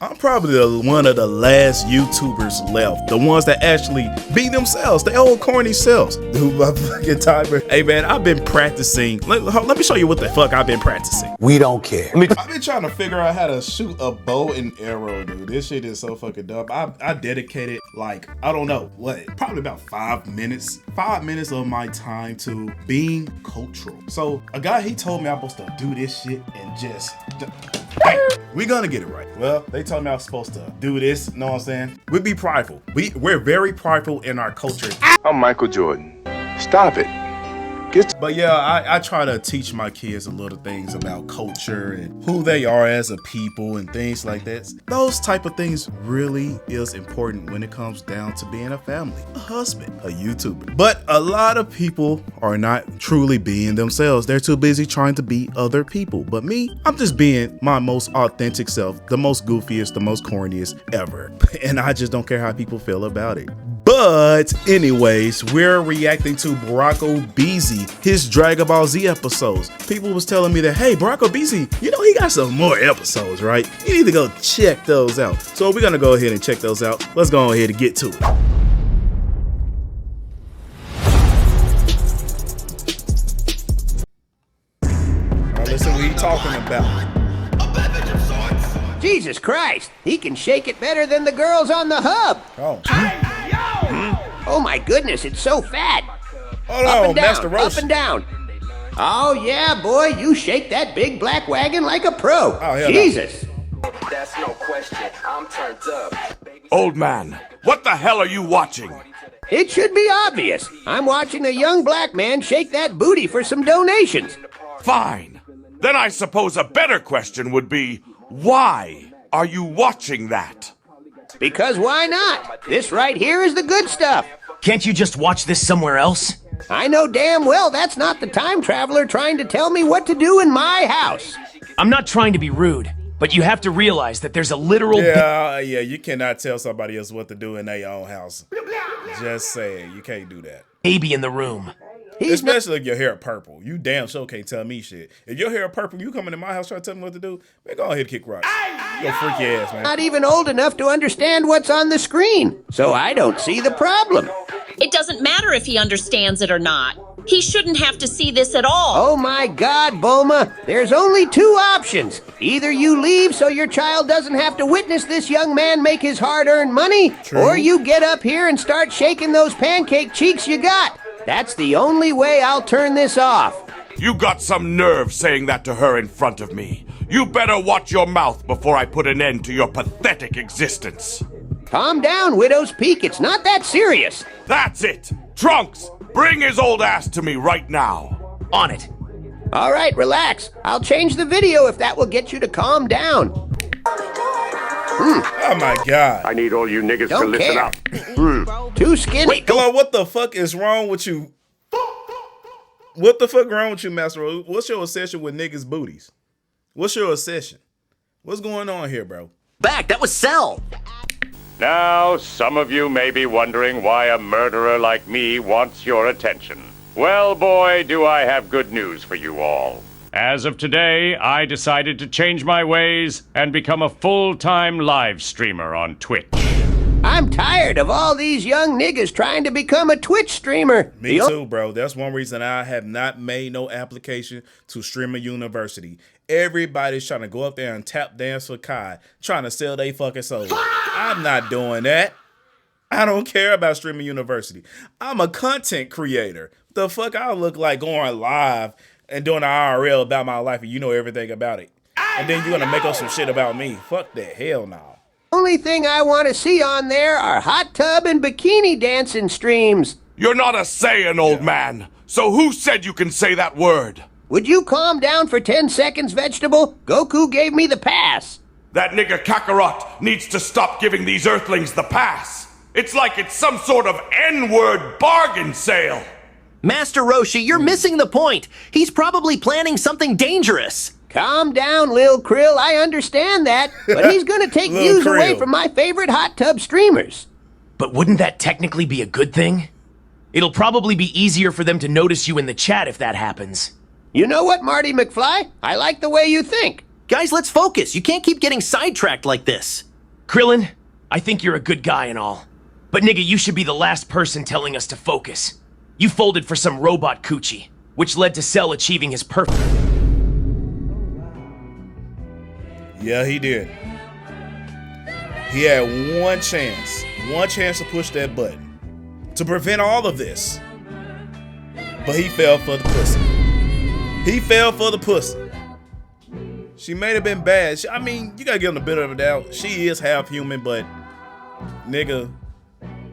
I'm probably one of the last YouTubers left. The ones that actually be themselves, the old corny selves. Dude, my fucking timer. Hey man, I've been practicing. Let me show you what the fuck I've been practicing. We don't care. I've been trying to figure out how to shoot a bow and arrow, dude. This shit is so fucking dumb. I dedicated like, I don't know, what, probably about 5 minutes. 5 minutes of my time to being cultural. So a guy, he told me I'm supposed to do this shit and just, hey, we gonna get it right. Well, they told me I was supposed to do this, know what I'm saying? We be prideful. We're very prideful in our culture. I'm Michael Jordan. Stop it. But yeah, I try to teach my kids a little things about culture and who they are as a people and things like that. Those type of things really is important when it comes down to being a family, a husband, a YouTuber. But a lot of people are not truly being themselves. They're too busy trying to be other people. But me, I'm just being my most authentic self, the most goofiest, the most corniest ever. And I just don't care how people feel about it. But anyways, we're reacting to Barack Obeezy, his Dragon Ball Z episodes. People was telling me that, hey, Barack Obeezy, you know, he got some more episodes, right? You need to go check those out. So we're gonna go ahead and check those out. Let's go ahead and get to it. Now listen what he's talking about. Jesus Christ, he can shake it better than the girls on the hub. Oh. Oh my goodness, it's so fat. Hold Up on, and down, Master Roshi. up and down. Oh yeah, boy, you shake that big black wagon like a pro. Oh, hell Jesus. That's no question. I'm turned up. Old man, what the hell are you watching? It should be obvious. I'm watching a young black man shake that booty for some donations. Fine. Then I suppose a better question would be, why are you watching that? Because why not? This right here is the good stuff. Can't you just watch this somewhere else? I know damn well that's not the time traveler trying to tell me what to do in my house. I'm not trying to be rude, but you have to realize that there's a literal Yeah, you cannot tell somebody else what to do in their own house. Just saying, you can't do that. baby in the room. Especially if your hair purple. You damn sure can't tell me shit. If your hair purple, you coming to my house trying to tell me what to do, man, go ahead and kick rocks. Go freak your ass, man. Not even old enough to understand what's on the screen, so I don't see the problem. It doesn't matter if he understands it or not. He shouldn't have to see this at all. Oh my God, Bulma, there's only two options. Either you leave so your child doesn't have to witness this young man make his hard-earned money, or you get up here and start shaking those pancake cheeks you got. That's the only way I'll turn this off. You got some nerve saying that to her in front of me. You better watch your mouth before I put an end to your pathetic existence. Calm down, Widow's Peak. It's not that serious. That's it. Trunks, bring his old ass to me right now. On it. All right, relax. I'll change the video if that will get you to calm down. Oh my God. I need all you niggas to Don't listen care. up. Too skinny. Wait, hello, what the fuck is wrong with you? What the fuck wrong with you, Master Roshi? What's your obsession with niggas' booties? What's your obsession? What's going on here, bro? Back, that was Cell. Now, some of you may be wondering why a murderer like me wants your attention. Well, boy, do I have good news for you all. As of today, I decided to change my ways and become a full-time live streamer on Twitch. I'm tired of all these young niggas trying to become a Twitch streamer. Me too, bro. That's one reason I have not made no application to Streamer University. Everybody's trying to go up there and tap dance for Kai, trying to sell they fucking soul. I'm not doing that. I don't care about Streamer University. I'm a content creator. The fuck I look like going live and doing an IRL about my life and you know everything about it. And then you're gonna make up some shit about me. Fuck that. Hell no. Only thing I want to see on there are hot tub and bikini dancing streams. You're not a Saiyan, old man. So who said you can say that word? Would you calm down for 10 seconds, Vegetable? Goku gave me the pass. That nigga Kakarot needs to stop giving these earthlings the pass. It's like it's some sort of N-word bargain sale. Master Roshi, you're missing the point. He's probably planning something dangerous. Calm down, Lil Krill. I understand that. But he's going to take Lil views away Krill. from my favorite hot tub streamers. But wouldn't that technically be a good thing? It'll probably be easier for them to notice you in the chat if that happens. You know what, Marty McFly? I like the way you think. Guys, let's focus. You can't keep getting sidetracked like this. Krillin, I think you're a good guy and all. But nigga, you should be the last person telling us to focus. You folded for some robot coochie, which led to Cell achieving his perfect... Yeah, he did. He had one chance to push that button to prevent all of this. But he fell for the pussy. He fell for the pussy. She may have been bad. I mean, you gotta give him the benefit of the doubt. She is half human, but nigga,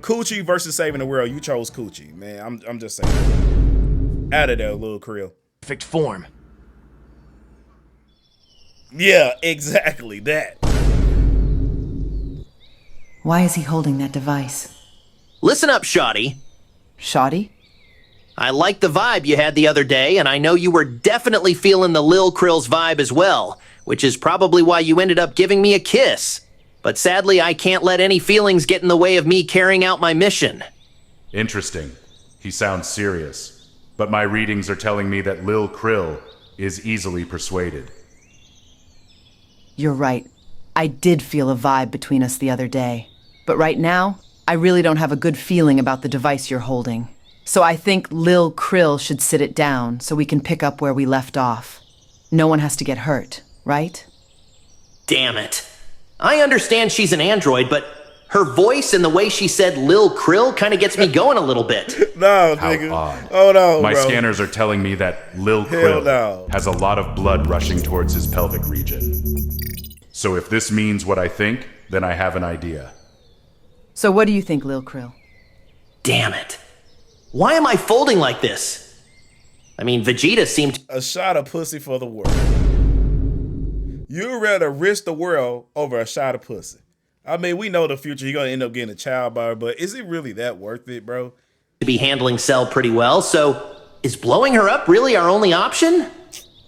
coochie versus saving the world. You chose coochie, man. I'm just saying. Out of there, little Krill. Perfect form. Yeah, exactly that. Why is he holding that device? Listen up, Shoddy. Shoddy? I like the vibe you had the other day, and I know you were definitely feeling the Lil Krill's vibe as well, which is probably why you ended up giving me a kiss. But sadly, I can't let any feelings get in the way of me carrying out my mission. Interesting. He sounds serious. But my readings are telling me that Lil Krill is easily persuaded. You're right. I did feel a vibe between us the other day. But right now, I really don't have a good feeling about the device you're holding. So I think Lil Krill should sit it down so we can pick up where we left off. No one has to get hurt, right? Damn it. I understand she's an android, but her voice and the way she said Lil Krill kind of gets me going a little bit. No, How nigga. odd. Oh no, My bro. scanners are telling me that Lil Hell Krill no. has a lot of blood rushing towards his pelvic region. So if this means what I think, then I have an idea. So what do you think, Lil Krill? Damn it. Why am I folding like this? I mean, Vegeta seemed... A shot of pussy for the world. You'd rather risk the world over a shot of pussy. I mean, we know the future, you're gonna end up getting a child by her, but is it really that worth it, bro? to be handling Cell pretty well, so is blowing her up really our only option?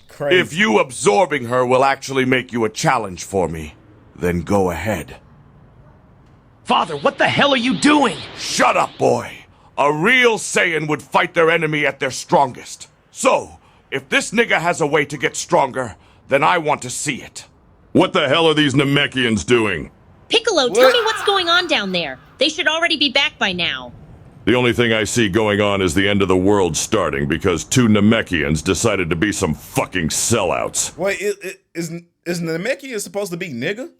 Crazy. If you absorbing her will actually make you a challenge for me, then go ahead. Father, what the hell are you doing? Shut up, boy. A real Saiyan would fight their enemy at their strongest. So, if this nigga has a way to get stronger, then I want to see it. What the hell are these Namekians doing? Piccolo, tell me what's going on down there. They should already be back by now. The only thing I see going on is the end of the world starting because two Namekians decided to be some fucking sellouts. Wait, is Namekian supposed to be nigga?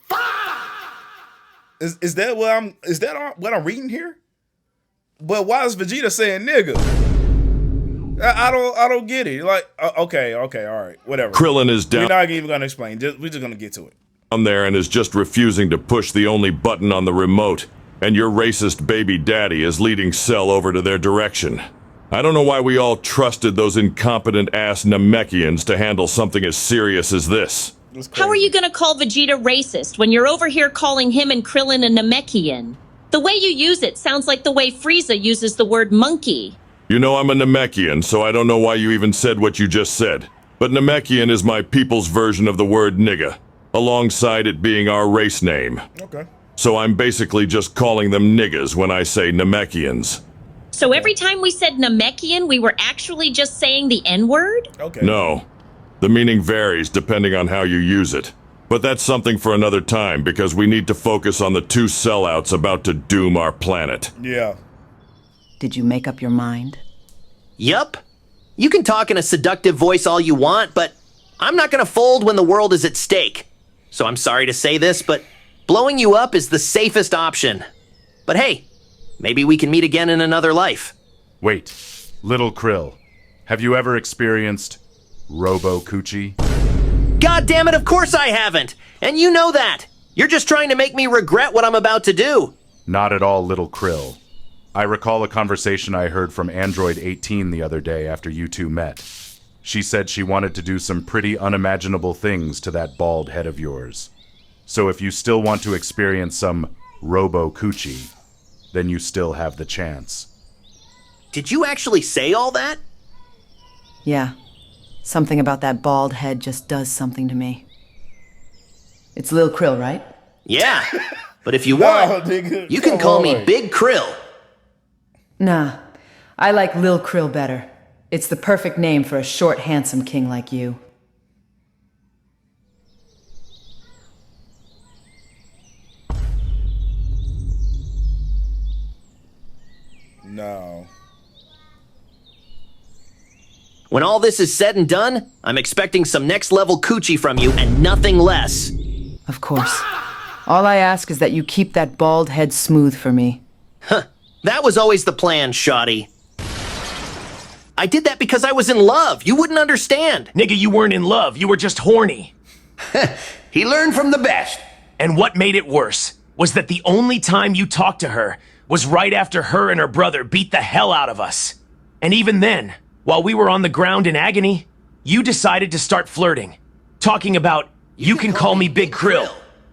Is that what I'm reading here? But why is Vegeta saying nigga? I don't get it. Like, okay, all right, whatever. Krillin is down We're not even gonna explain. We're just gonna get to it. There and is just refusing to push the only button on the remote. And your racist baby daddy is leading Cell over to their direction. I don't know why we all trusted those incompetent-ass Namekians to handle something as serious as this. How are you gonna call Vegeta racist when you're over here calling him and Krillin a Namekian? The way you use it sounds like the way Frieza uses the word monkey. You know I'm a Namekian, so I don't know why you even said what you just said. But Namekian is my people's version of the word nigga, alongside it being our race name. Okay. So I'm basically just calling them niggas when I say Namekians. So every time we said Namekian, we were actually just saying the N-word? Okay. No. The meaning varies depending on how you use it. But that's something for another time because we need to focus on the two sellouts about to doom our planet. Yeah. Did you make up your mind? Yup. You can talk in a seductive voice all you want, but I'm not gonna fold when the world is at stake. So I'm sorry to say this, but blowing you up is the safest option. But hey, maybe we can meet again in another life. Wait, Little Krill, have you ever experienced Robo-Coochie? God damn it, of course I haven't! And you know that! You're just trying to make me regret what I'm about to do. Not at all, Little Krill. I recall a conversation I heard from Android 18 the other day after you two met. She said she wanted to do some pretty unimaginable things to that bald head of yours. So if you still want to experience some Robo-Coochie, then you still have the chance. Did you actually say all that? Yeah. Something about that bald head just does something to me. It's Lil Krill, right? Yeah, but if you want, nigga, you can come call on. me Big Krill. Nah. I like Lil Krill better. It's the perfect name for a short, handsome king like you. No. When all this is said and done, I'm expecting some next-level coochie from you and nothing less. Of course. All I ask is that you keep that bald head smooth for me. Huh. That was always the plan, Shoddy. I did that because I was in love. You wouldn't understand. Nigga, you weren't in love. You were just horny. He learned from the best. And what made it worse was that the only time you talked to her was right after her and her brother beat the hell out of us. And even then, while we were on the ground in agony, you decided to start flirting. Talking about, you can call me Big Krill.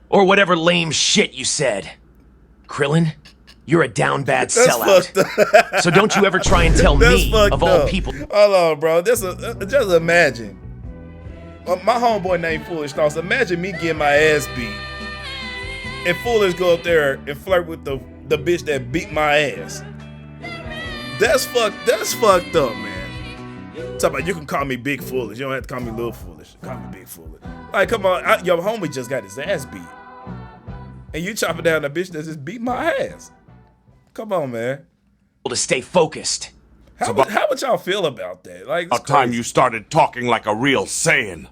Or whatever lame shit you said. Krillin, you're a down bad sellout. So don't you ever try and tell me, of all people. Hold on, bro. Just imagine. My homeboy named Foolish Thoughts. Imagine me getting my ass beat. And Foolish go up there and flirt with the bitch that beat my ass. That's fucked up, man. Talk about you can call me Big Foolish. You don't have to call me Little Foolish. Call me Big Foolish. Like, come on. Your homie just got his ass beat. And you chopping down a bitch that just beat my ass. Come on, man. To stay focused. How would y'all feel about that? Like, About time you started talking like a real Saiyan.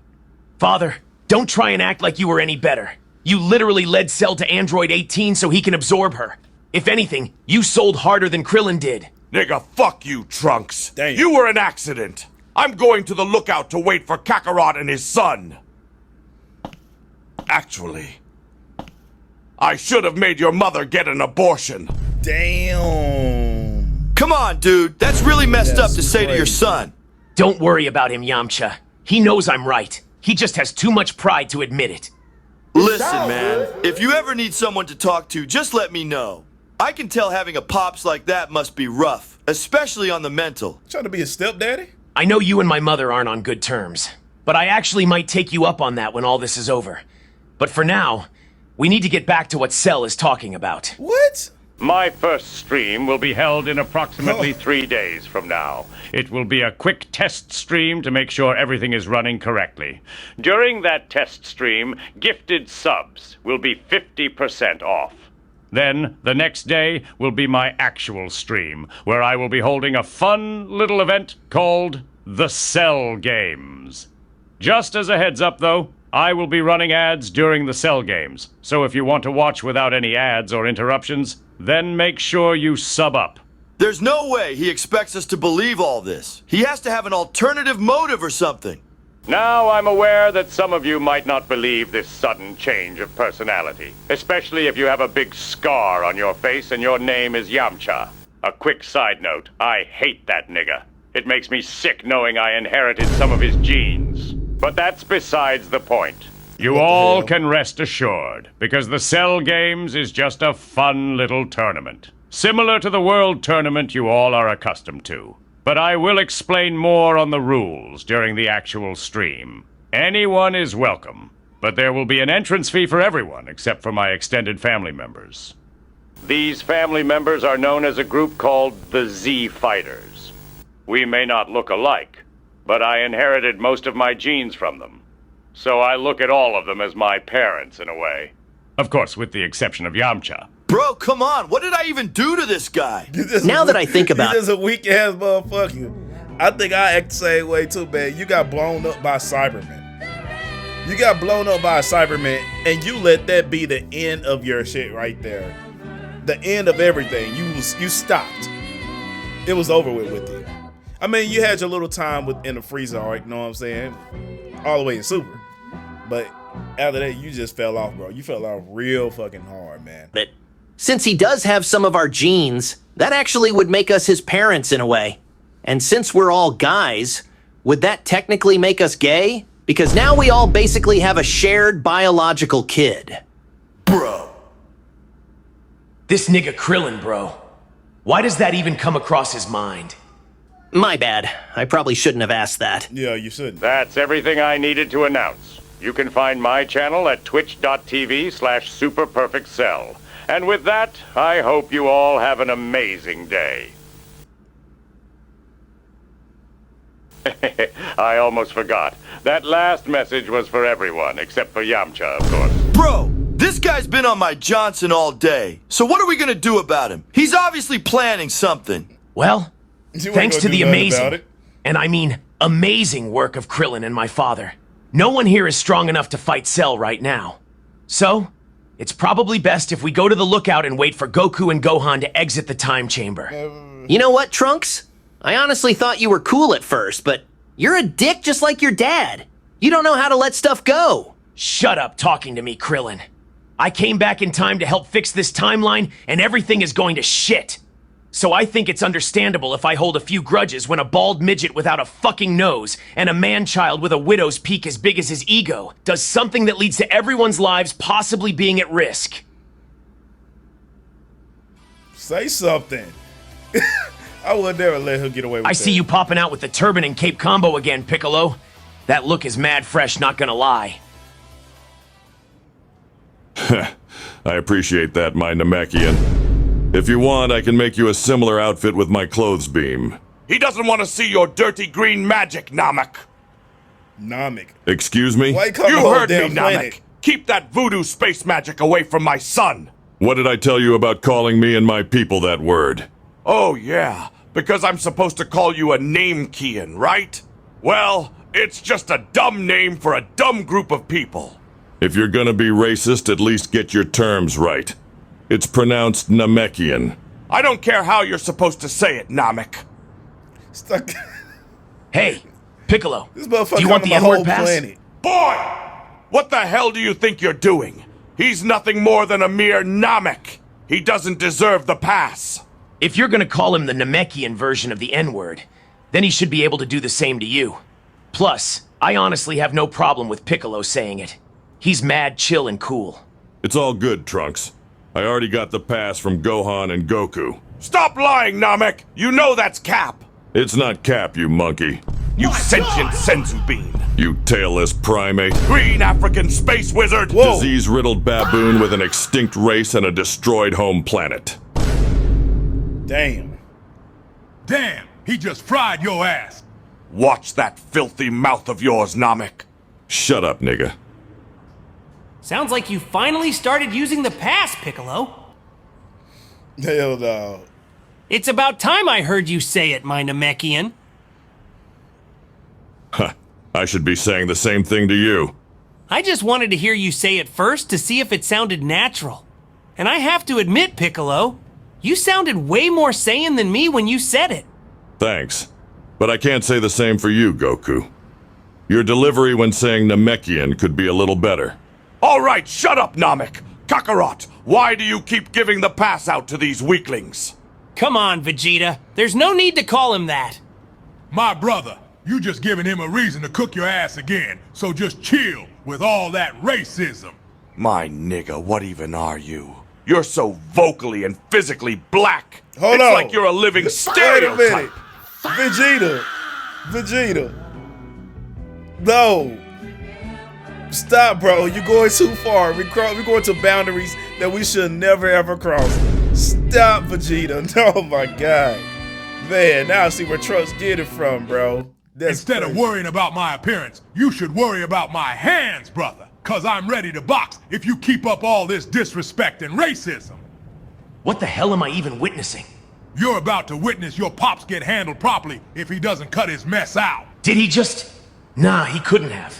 Father, don't try and act like you were any better. You literally led Cell to Android 18 so he can absorb her. If anything, you sold harder than Krillin did. Nigga, fuck you, Trunks. Damn. You were an accident. I'm going to the lookout to wait for Kakarot and his son. Actually, I should have made your mother get an abortion. Damn. Come on, dude. That's really messed up to say crazy. to your son. Don't worry about him, Yamcha. He knows I'm right. He just has too much pride to admit it. Listen, man. If you ever need someone to talk to, just let me know. I can tell having a pops like that must be rough, especially on the mental. Trying to be a stepdaddy? I know you and my mother aren't on good terms, but I actually might take you up on that when all this is over. But for now, we need to get back to what Cell is talking about. What? My first stream will be held in approximately 3 days from now. It will be a quick test stream to make sure everything is running correctly. During that test stream, gifted subs will be 50% off. Then, the next day will be my actual stream, where I will be holding a fun little event called the Cell Games. Just as a heads up, though, I will be running ads during the Cell Games, so if you want to watch without any ads or interruptions, then make sure you sub up. There's no way he expects us to believe all this. He has to have an alternative motive or something. Now I'm aware that some of you might not believe this sudden change of personality, especially if you have a big scar on your face and your name is Yamcha. A quick side note, I hate that nigga. It makes me sick knowing I inherited some of his genes. But that's besides the point. You all can rest assured, because the Cell Games is just a fun little tournament. Similar to the World Tournament you all are accustomed to. But I will explain more on the rules during the actual stream. Anyone is welcome, but there will be an entrance fee for everyone except for my extended family members. These family members are known as a group called the Z Fighters. We may not look alike, but I inherited most of my genes from them. So I look at all of them as my parents in a way. Of course, with the exception of Yamcha. Bro, come on. What did I even do to this guy? Now that I think about it. He's just a weak-ass motherfucker. I think I act the same way too, man. You got blown up by Cybermen. You got blown up by a Cyberman, and you let that be the end of your shit right there. The end of everything. You stopped. It was over with you. I mean, you had your little time in the Frieza arc, you know what I'm saying? All the way in Super. But after that, you just fell off, bro. You fell off real fucking hard, man. But since he does have some of our genes, that actually would make us his parents in a way. And since we're all guys, would that technically make us gay? Because now we all basically have a shared biological kid. Bro. This nigga Krillin, bro. Why does that even come across his mind? My bad. I probably shouldn't have asked that. Yeah, you shouldn't. That's everything I needed to announce. You can find my channel at twitch.tv/superperfectcell. And with that, I hope you all have an amazing day. I almost forgot. That last message was for everyone, except for Yamcha, of course. Bro, this guy's been on my Johnson all day. So what are we gonna do about him? He's obviously planning something. Well, You ain't thanks gonna to do the nothing amazing, about it. and I mean amazing work of Krillin and my father, no one here is strong enough to fight Cell right now. So, it's probably best if we go to the lookout and wait for Goku and Gohan to exit the time chamber. You know what, Trunks? I honestly thought you were cool at first, but you're a dick just like your dad. You don't know how to let stuff go. Shut up talking to me, Krillin. I came back in time to help fix this timeline, and everything is going to shit. So I think it's understandable if I hold a few grudges when a bald midget without a fucking nose and a man-child with a widow's peak as big as his ego does something that leads to everyone's lives possibly being at risk. Say something. I would never let him get away with that. I see you popping out with the turban and cape combo again, Piccolo. That look is mad fresh, not gonna lie. I appreciate that, my Namekian. If you want, I can make you a similar outfit with my clothes beam. He doesn't want to see your dirty green magic, Namek. Namek. Excuse me? Why you call the You whole heard me, damn planet? Namek. Keep that voodoo space magic away from my son. What did I tell you about calling me and my people that word? Oh, yeah, because I'm supposed to call you a Namekian, right? Well, it's just a dumb name for a dumb group of people. If you're gonna be racist, at least get your terms right. It's pronounced Namekian. I don't care how you're supposed to say it, Namek. Stuck. Hey, Piccolo, This motherfucker do you want on the my whole N-word pass? planet. Boy! What the hell do you think you're doing? He's nothing more than a mere Namek. He doesn't deserve the pass. If you're gonna call him the Namekian version of the N-word, then he should be able to do the same to you. Plus, I honestly have no problem with Piccolo saying it. He's mad, chill, and cool. It's all good, Trunks. I already got the pass from Gohan and Goku. Stop lying, Namek! You know that's Cap! It's not Cap, you monkey. You sentient senzu bean! You tailless primate. Green African space wizard! Whoa. Disease-riddled baboon with an extinct race and a destroyed home planet. Damn. Damn, he just fried your ass. Watch that filthy mouth of yours, Namek. Shut up, nigga. Sounds like you finally started using the pass, Piccolo. Hell no. It's about time I heard you say it, my Namekian. Huh. I should be saying the same thing to you. I just wanted to hear you say it first to see if it sounded natural. And I have to admit, Piccolo, you sounded way more Saiyan than me when you said it. Thanks. But I can't say the same for you, Goku. Your delivery when saying Namekian could be a little better. All right, shut up, Namek. Kakarot, why do you keep giving the pass out to these weaklings? Come on, Vegeta. There's no need to call him that. My brother, you just giving him a reason to cook your ass again, so just chill with all that racism. My nigga, what even are you? You're so vocally and physically black. Hold it's on. like you're a living Wait a stereotype. minute. Vegeta. No. Stop, bro. You're going too far. We're going to boundaries that we should never ever cross. Stop, Vegeta. Oh my god. Man, now I see where Trunks get it from, bro. That's Instead of worrying about my appearance, you should worry about my hands, brother. Cause I'm ready to box if you keep up all this disrespect and racism. What the hell am I even witnessing? You're about to witness your pops get handled properly if he doesn't cut his mess out. Did he just... Nah, he couldn't have.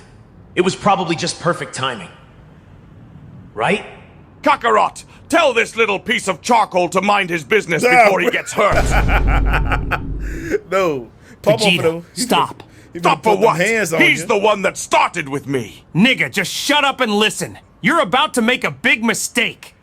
It was probably just perfect timing. Right? Kakarot, tell this little piece of charcoal to mind his business before he gets hurt. No. Popo Vegeta, stop. Stop for what? Hands on He's you. the one that started with me. Nigga, just shut up and listen. You're about to make a big mistake.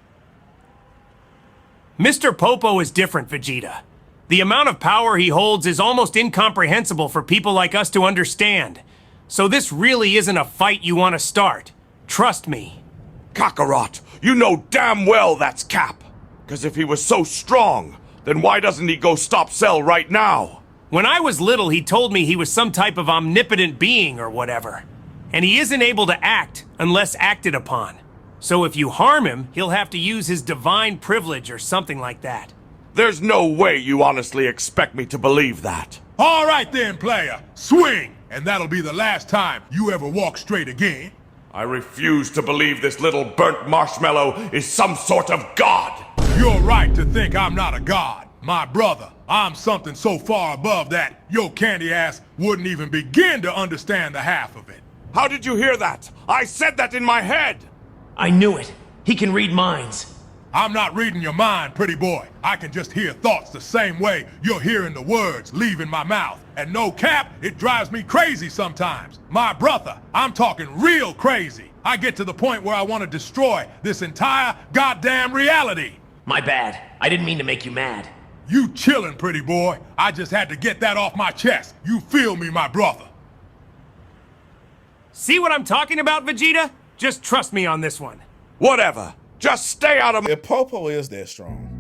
Mr. Popo is different, Vegeta. The amount of power he holds is almost incomprehensible for people like us to understand. So this really isn't a fight you want to start. Trust me. Kakarot, you know damn well that's Cap. Because if he was so strong, then why doesn't he go stop Cell right now? When I was little, he told me he was some type of omnipotent being or whatever. And he isn't able to act unless acted upon. So if you harm him, he'll have to use his divine privilege or something like that. There's no way you honestly expect me to believe that. All right then, player. Swing! And that'll be the last time you ever walk straight again. I refuse to believe this little burnt marshmallow is some sort of god. You're right to think I'm not a god. My brother, I'm something so far above that your candy ass wouldn't even begin to understand the half of it. How did you hear that? I said that in my head! I knew it. He can read minds. I'm not reading your mind, pretty boy. I can just hear thoughts the same way you're hearing the words leaving my mouth. And no cap, it drives me crazy sometimes. My brother, I'm talking real crazy. I get to the point where I want to destroy this entire goddamn reality. My bad. I didn't mean to make you mad. You chillin', pretty boy. I just had to get that off my chest. You feel me, my brother. See what I'm talking about, Vegeta? Just trust me on this one. Whatever. Just stay out of my— If Popo is that strong,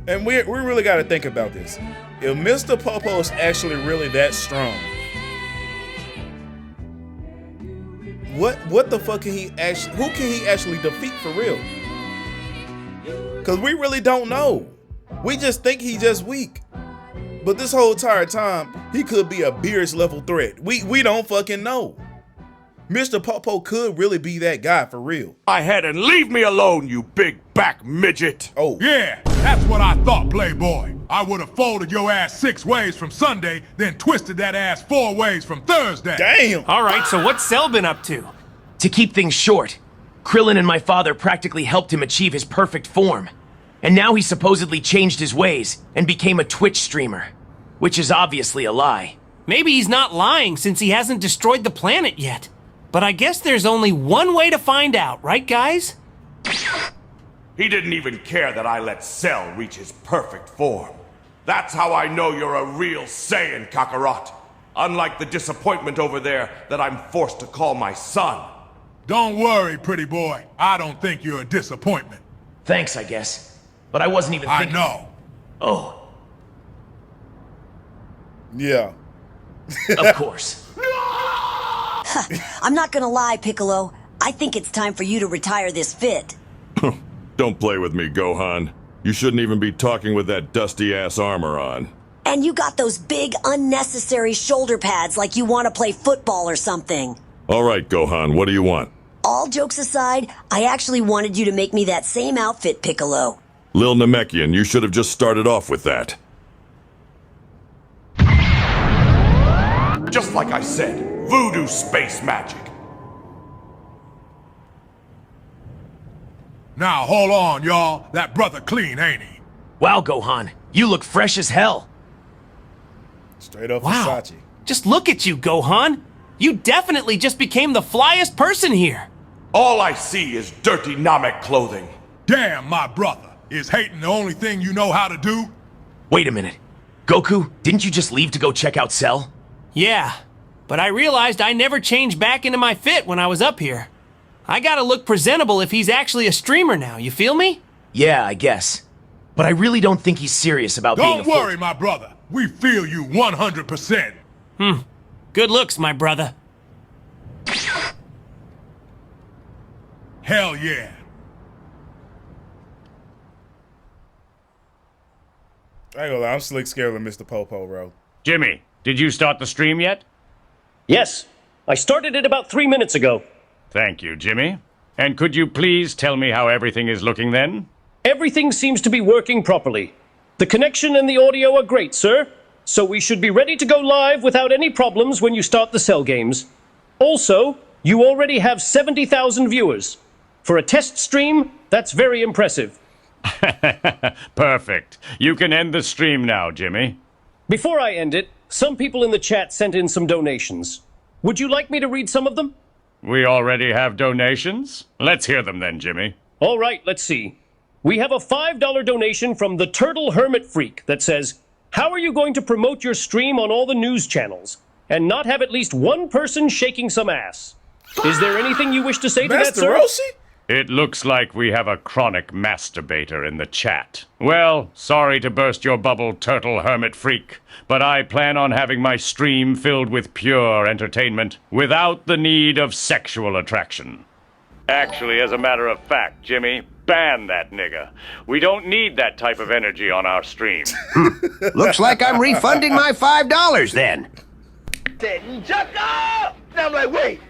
and we really got to think about this. If Mr. Popo is actually really that strong, what the fuck can he actually? Who can he actually defeat for real? Because we really don't know. We just think he's just weak. But this whole entire time, he could be a Beerus level threat. We don't fucking know. Mr. Popo could really be that guy for real. my head and leave me alone, you big back midget! Oh. Yeah, that's what I thought, playboy. I would have folded your ass 6 ways from Sunday, then twisted that ass 4 ways from Thursday. Damn! Alright, so what's Cell been up to? To keep things short, Krillin and my father practically helped him achieve his perfect form. And now he supposedly changed his ways and became a Twitch streamer. Which is obviously a lie. Maybe he's not lying since he hasn't destroyed the planet yet. But I guess there's only one way to find out, right guys? He didn't even care that I let Cell reach his perfect form. That's how I know you're a real Saiyan, Kakarot. Unlike the disappointment over there that I'm forced to call my son. Don't worry, pretty boy. I don't think you're a disappointment. Thanks, I guess. But I wasn't even thinking— I know. Oh. Yeah. Of course. I'm not gonna lie, Piccolo. I think it's time for you to retire this fit. Don't play with me, Gohan. You shouldn't even be talking with that dusty-ass armor on. And you got those big, unnecessary shoulder pads like you want to play football or something. All right, Gohan, what do you want? All jokes aside, I actually wanted you to make me that same outfit, Piccolo. Lil Namekian, you should have just started off with that. Just like I said, voodoo space magic. Now, hold on, y'all. That brother clean, ain't he? Wow, Gohan, you look fresh as hell. Straight up Wow. Versace. Just look at you, Gohan. You definitely just became the flyest person here. All I see is dirty Namek clothing. Damn, my brother. Is hating the only thing you know how to do? Wait a minute. Goku, didn't you just leave to go check out Cell? Yeah, but I realized I never changed back into my fit when I was up here. I gotta look presentable if he's actually a streamer now, you feel me? Yeah, I guess. But I really don't think he's serious about being a Don't worry, my brother. We feel you 100%. Good looks, my brother. Hell yeah. I ain't gonna lie, I'm slick scared of Mr. Popo, bro. Jimmy, did you start the stream yet? Yes, I started it about 3 minutes ago. Thank you, Jimmy. And could you please tell me how everything is looking then? Everything seems to be working properly. The connection and the audio are great, sir. So we should be ready to go live without any problems when you start the Cell games. Also, you already have 70,000 viewers. For a test stream, that's very impressive. Perfect. You can end the stream now, Jimmy. Before I end it, some people in the chat sent in some donations. Would you like me to read some of them? We already have donations. Let's hear them then, Jimmy. All right, let's see. We have a $5 donation from the Turtle Hermit Freak that says, "How are you going to promote your stream on all the news channels and not have at least one person shaking some ass? Is there anything you wish to say to that, sir?" It looks like we have a chronic masturbator in the chat. Well, sorry to burst your bubble, Turtle Hermit Freak, but I plan on having my stream filled with pure entertainment without the need of sexual attraction. Actually, as a matter of fact, Jimmy, ban that nigga. We don't need that type of energy on our stream. Looks like I'm refunding my $5 then. I'm like, wait.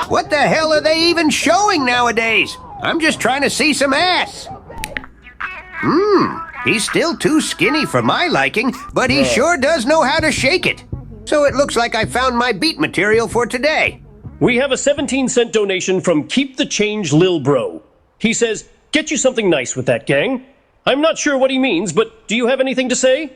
What the hell are they even showing nowadays? I'm just trying to see some ass. He's still too skinny for my liking, but he sure does know how to shake it. So it looks like I found my beat material for today. We have a 17-cent donation from Keep the Change Lil Bro. He says, get you something nice with that, gang. I'm not sure what he means, but do you have anything to say?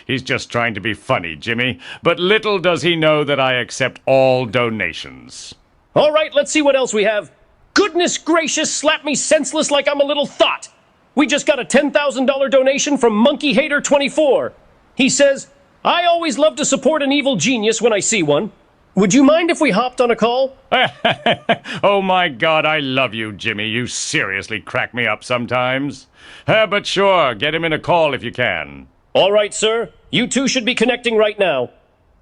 He's just trying to be funny, Jimmy. But little does he know that I accept all donations. All right, let's see what else we have. Goodness gracious, slap me senseless like I'm a little thought. We just got a $10,000 donation from Monkey Hater 24. He says, I always love to support an evil genius when I see one. Would you mind if we hopped on a call? Oh my God, I love you, Jimmy. You seriously crack me up sometimes. But sure, get him in a call if you can. All right, sir. You two should be connecting right now.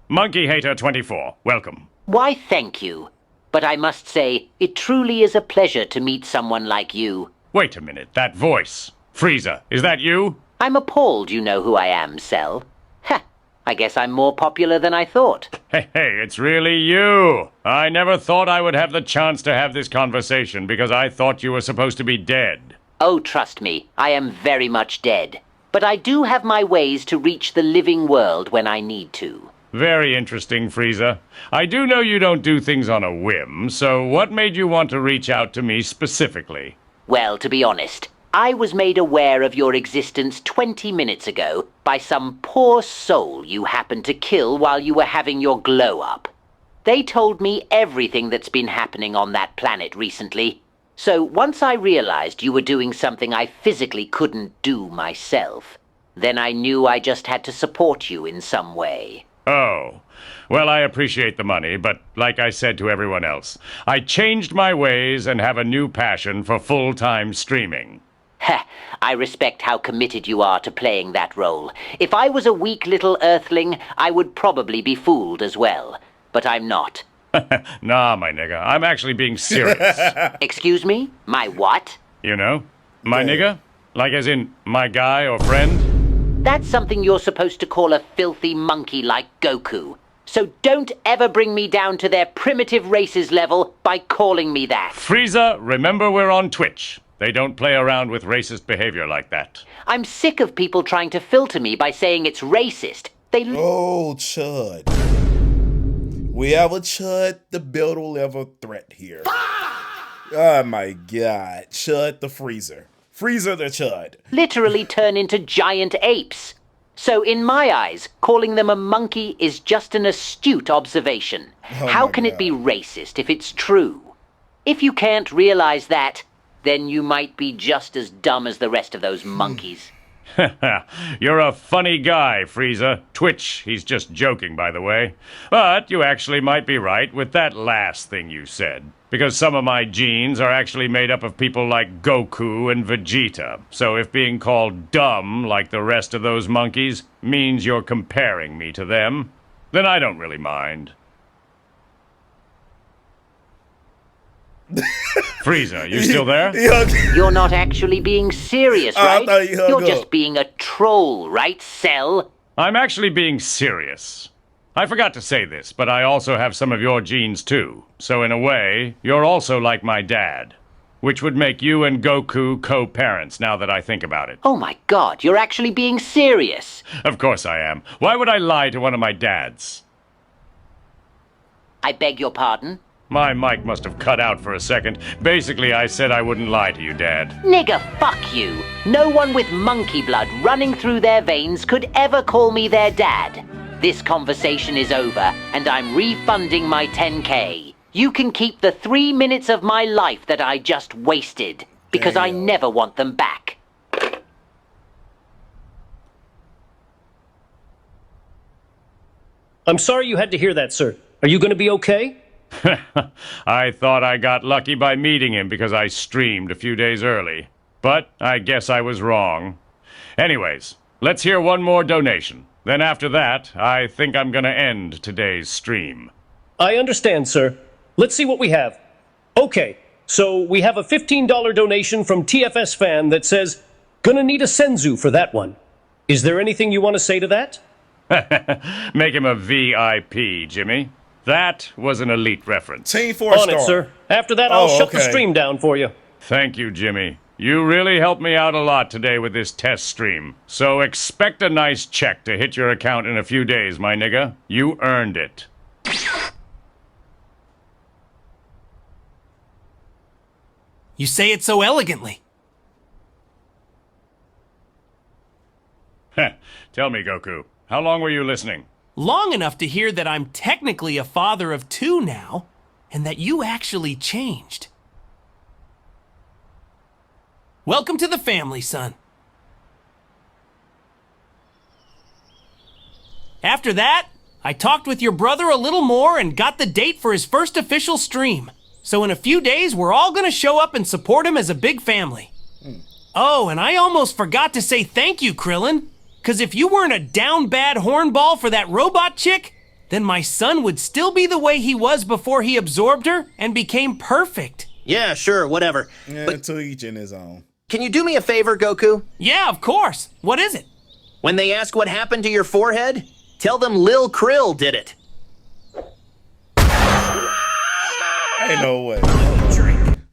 Monkey Hater 24, welcome. Why, thank you. But I must say, it truly is a pleasure to meet someone like you. Wait a minute, that voice. Frieza, is that you? I'm appalled you know who I am, Cell. Ha! I guess I'm more popular than I thought. Hey, it's really you. I never thought I would have the chance to have this conversation because I thought you were supposed to be dead. Oh, trust me, I am very much dead. But I do have my ways to reach the living world when I need to. Very interesting, Frieza. I do know you don't do things on a whim, so what made you want to reach out to me specifically? Well, to be honest, I was made aware of your existence 20 minutes ago by some poor soul you happened to kill while you were having your glow-up. They told me everything that's been happening on that planet recently. So once I realized you were doing something I physically couldn't do myself, then I knew I just had to support you in some way. Oh, well, I appreciate the money, but like I said to everyone else, I changed my ways and have a new passion for full-time streaming. Heh, I respect how committed you are to playing that role. If I was a weak little earthling, I would probably be fooled as well. But I'm not. Nah, my nigga, I'm actually being serious. Excuse me? My what? You know? My nigga? Like as in, my guy or friend? That's something you're supposed to call a filthy monkey like Goku. So don't ever bring me down to their primitive races level by calling me that. Frieza, remember we're on Twitch. They don't play around with racist behavior like that. I'm sick of people trying to filter me by saying it's racist. Oh, Chud. We have a Chud the builder level threat here. Oh my God. Chud the Freezer. Freezer the Chud. Literally turn into giant apes. So in my eyes, calling them a monkey is just an astute observation. How can it be racist if it's true? If you can't realize that, then you might be just as dumb as the rest of those monkeys. You're a funny guy, Frieza. Twitch, he's just joking, by the way. But you actually might be right with that last thing you said. Because some of my genes are actually made up of people like Goku and Vegeta. So if being called dumb like the rest of those monkeys means you're comparing me to them, then I don't really mind. Frieza, you still there? You're not actually being serious, right? You're just being a troll, right, Cell? I'm actually being serious. I forgot to say this, but I also have some of your genes too. So in a way, you're also like my dad. Which would make you and Goku co-parents, now that I think about it. Oh my God, you're actually being serious. Of course I am. Why would I lie to one of my dads? I beg your pardon? My mic must have cut out for a second. Basically, I said I wouldn't lie to you, Dad. Nigga, fuck you. No one with monkey blood running through their veins could ever call me their dad. This conversation is over, and I'm refunding my 10K. You can keep the 3 minutes of my life that I just wasted, because I never want them back. I'm sorry you had to hear that, sir. Are you going to be okay? I thought I got lucky by meeting him because I streamed a few days early. But I guess I was wrong. Anyways, let's hear one more donation. Then after that, I think I'm gonna end today's stream. I understand, sir. Let's see what we have. Okay, so we have a $15 donation from TFS Fan that says, gonna need a Senzu for that one. Is there anything you want to say to that? Make him a VIP, Jimmy. That was an elite reference. Team 4 On it, sir. After that, I'll shut the stream down for you. Thank you, Jimmy. You really helped me out a lot today with this test stream. So expect a nice check to hit your account in a few days, my nigga. You earned it. You say it so elegantly. Tell me, Goku, how long were you listening? Long enough to hear that I'm technically a father of 2 now, and that you actually changed. Welcome to the family, son. After that, I talked with your brother a little more and got the date for his first official stream. So in a few days, we're all gonna show up and support him as a big family. Oh, and I almost forgot to say thank you, Krillin. Cause if you weren't a down bad hornball for that robot chick, then my son would still be the way he was before he absorbed her and became perfect. Yeah, sure, whatever. Yeah, but to each in his own. Can you do me a favor, Goku? Yeah, of course. What is it? When they ask what happened to your forehead, tell them Lil Krill did it. Ain't no way.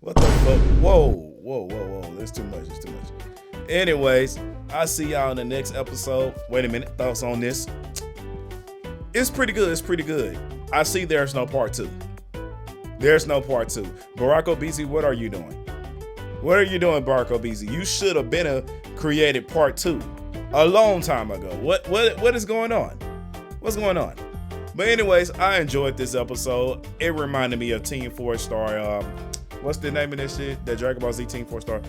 What the fuck? Whoa. There's too much. Anyways, I'll see y'all in the next episode. Wait a minute. Thoughts on this? It's pretty good. I see there's no part 2. Barack Obeezy, what are you doing? Barack Obeezy? You should have been created part 2 a long time ago. What is going on? What's going on? But anyways, I enjoyed this episode. It reminded me of Team 4 Star. What's the name of this shit? The Dragon Ball Z Team 4 Star.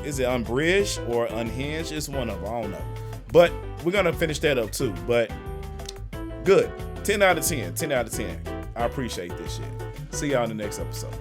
Is it Unbridged or Unhinged? It's one of them. I don't know. But we're gonna finish that up too. But good. 10 out of 10. 10 out of 10. I appreciate this shit. See y'all in the next episode.